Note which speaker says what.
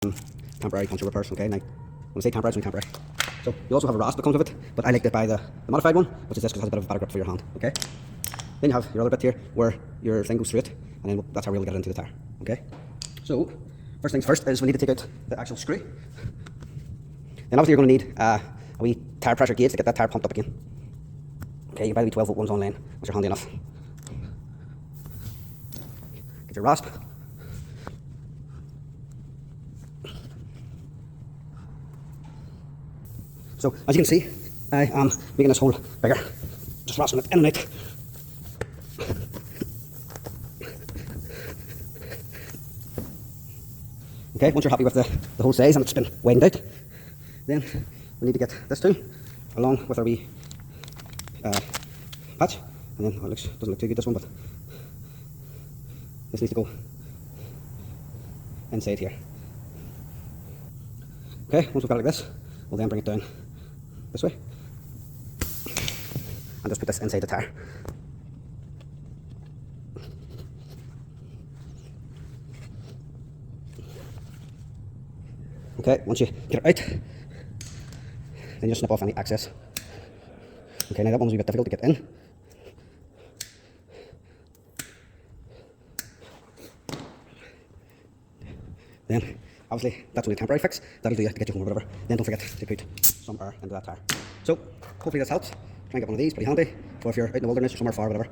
Speaker 1: temporary puncture repairs. Okay, now when I say temporary, it's only temporary. So you also have a rasp that comes with it, but I like to buy the modified one, which is this because it has a bit of a better grip for your hand. Okay. Then you have your other bit here where your thing goes through it, and then that's how we'll get it into the tire. Okay. So first things first is we need to take out the actual screw. Then obviously you're going to need a wee tire pressure gauge to get that tire pumped up again. Okay, you buy the wee 12-volt ones online, which are handy enough. Get your rasp. So as you can see, I am making this hole bigger, just rasping it in and out. Okay, once you're happy with the whole size and it's been widened out, then we need to get this tool along with our wee patch, and then it doesn't look too good, this one, but this needs to go inside here. Okay, once we've got it like this, we'll then bring it down this way and just put this inside the tire. Okay, once you get it out, then you snip off any excess. Okay, now that one's a bit difficult to get in. Then, obviously, that's only a temporary fix. That'll do you to get you home or whatever. Then don't forget to put some air into that tire. So, hopefully this helps. Try and get one of these, pretty handy. Or if you're out in the wilderness or somewhere far, whatever.